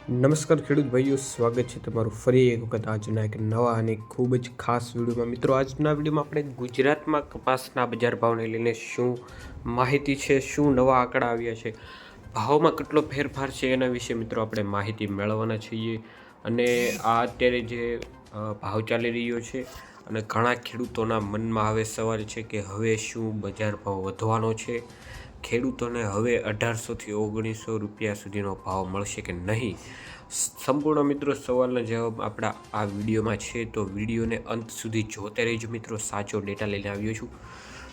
નમસ્કાર ખેડૂત ભાઈઓ, સ્વાગત છે તમારું ફરી એક વખત આજના એક નવા અને ખૂબ જ ખાસ વિડીયોમાં. મિત્રો, આજના વિડીયોમાં આપણે ગુજરાતમાં કપાસના બજાર ભાવને લઈને શું માહિતી છે, શું નવા આંકડા આવ્યા છે, ભાવમાં કેટલો ફેરફાર છે, એના વિશે મિત્રો આપણે માહિતી મેળવવાના છીએ. અને આ અત્યારે જે ભાવ ચાલી રહ્યો છે અને ઘણા ખેડૂતોના મનમાં હવે સવાલ છે કે હવે શું બજાર ભાવ વધવાનો છે, ખેડૂતોને હવે 1800થી 1900 રૂપિયા સુધીનો ભાવ મળશે કે નહીં. સંપૂર્ણ મિત્રો સવાલનો જવાબ આપણા આ વિડીયોમાં છે, તો વિડીયોને અંત સુધી જોતા રહેજો મિત્રો. સાચો ડેટા લઈને આવ્યો છું,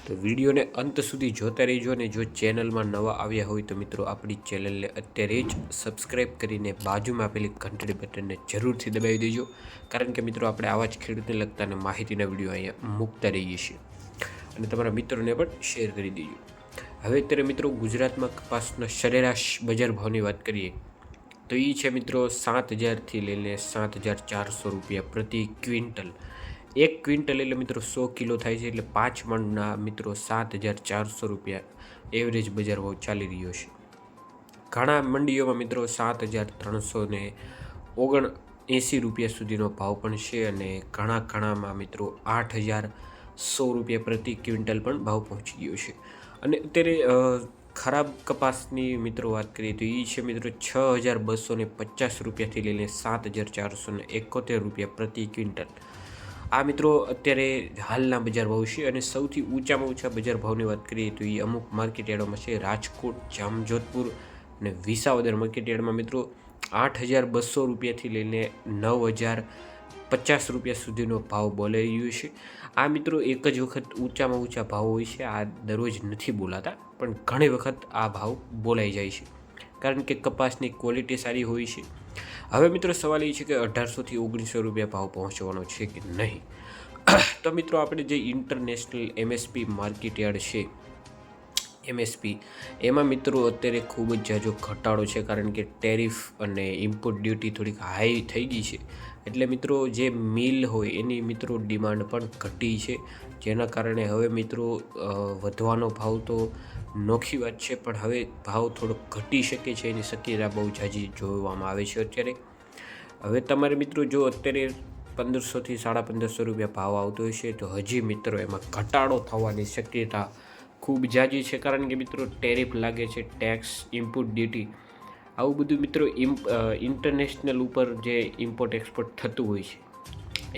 તો વિડીયોને અંત સુધી જોતા રહેજો. અને જો ચેનલમાં નવા આવ્યા હોય તો મિત્રો આપણી ચેનલને અત્યારે જ સબસ્ક્રાઈબ કરીને બાજુમાં આપેલી ઘંટડી બટનને જરૂરથી દબાવી દેજો, કારણ કે મિત્રો આપણે આવા જ ખેડૂતને લગતા અને માહિતીના વિડીયો અહીંયા મૂકતા રહીએ છીએ. અને તમારા મિત્રોને પણ શેર કરી દેજો. હવે અત્યારે મિત્રો ગુજરાતમાં કપાસના સરેરાશ બજાર ભાવની વાત કરીએ તો એ છે મિત્રો 7,000થી લઈને 7,400 રૂપિયા પ્રતિ ક્વિન્ટલ. એક ક્વિન્ટલ એટલે મિત્રો 100 કિલો થાય છે, એટલે 5 મણના મિત્રો 7,400 રૂપિયા એવરેજ બજાર ભાવ ચાલી રહ્યો છે. ઘણા મંડીઓમાં મિત્રો 7,379 રૂપિયા સુધીનો ભાવ પણ છે, અને ઘણામાં મિત્રો 8,100 રૂપિયા પ્રતિ ક્વિન્ટલ પણ ભાવ પહોંચી ગયો છે. અને અત્યારે ખરાબ કપાસની મિત્રો વાત કરીએ તો એ છે મિત્રો 6,250 રૂપિયાથી લઈને 7,471 રૂપિયા પ્રતિ ક્વિન્ટલ. આ મિત્રો અત્યારે હાલના બજાર ભાવ છે. અને સૌથી ઊંચામાં ઊંચા બજાર ભાવની વાત કરીએ તો એ અમુક માર્કેટયાર્ડોમાં છે. રાજકોટ, જામજોધપુર અને વિસાવદર માર્કેટયાર્ડમાં મિત્રો 8,200 રૂપિયાથી લઈને 9,050 રૂપિયા સુધીનો ભાવ બોલાઈ રહ્યો છે. આ મિત્રો એક જ વખત ઊંચામાં ઊંચા ભાવ હોય છે, આ દરરોજ નથી બોલાતા, પણ ઘણી વખત આ ભાવ બોલાઈ જાય છે, કારણ કે કપાસની ક્વોલિટી સારી હોય છે. હવે મિત્રો સવાલ એ છે કે 1800થી 1900 રૂપિયા ભાવ પહોંચવાનો છે કે નહીં. તો મિત્રો આપણે જે ઇન્ટરનેશનલ એમએસપી માર્કેટયાર્ડ છે, એમએસપી, એમાં મિત્રો અત્યારે ખૂબ જ ઝાઝો ઘટાડો છે, કારણ કે ટેરિફ અને ઇમ્પોર્ટ ડ્યુટી થોડીક હાઈ થઈ ગઈ છે. એટલે મિત્રો જે મિલ હોય એની મિત્રો ડિમાન્ડ પણ ઘટી છે, જેના કારણે હવે મિત્રો વધવાનો ભાવ તો નોખી વાત છે, પણ હવે ભાવ થોડો ઘટી શકે છે, એની શક્યતા બહુ ઝાઝી જોવામાં આવે છે અત્યારે. હવે તમારે મિત્રો જો અત્યારે 1,500થી 1,550 રૂપિયા ભાવ આવતો હશે તો હજી મિત્રો એમાં ઘટાડો થવાની શક્યતા ખૂબ ઝાઝી છે, કારણ કે મિત્રો ટેરિફ લાગે છે, ટેક્સ, ઇમ્પોર્ટ ડ્યુટી, આવું બધું મિત્રો ઇન્ટરનેશનલ ઉપર જે ઇમ્પોર્ટ એક્સપોર્ટ થતું હોય છે,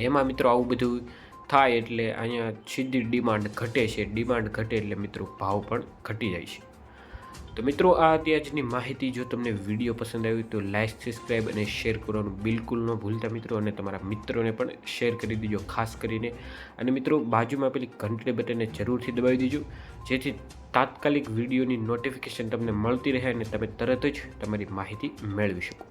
એમાં મિત્રો આવું બધું થાય એટલે અહીંયા સીધી ડિમાન્ડ ઘટે છે. ડિમાન્ડ ઘટે એટલે મિત્રો ભાવ પણ ઘટી જાય છે. તો મિત્રો આ અત્યારની માહિતી, જો તમને વિડીયો પસંદ આવી તો લાઈક, સબસ્ક્રાઈબ અને શેર કરવાનું બિલકુલ ન ભૂલતા મિત્રો. અને તમારા મિત્રોને પણ શેર કરી દેજો ખાસ કરીને. અને મિત્રો બાજુમાં પેલી ઘંટડી બટનને જરૂરથી દબાવી દેજો, જેથી તાત્કાલિક વિડીયોની નોટિફિકેશન તમને મળતી રહે અને તમે તરત જ તમારી માહિતી મેળવી શકો.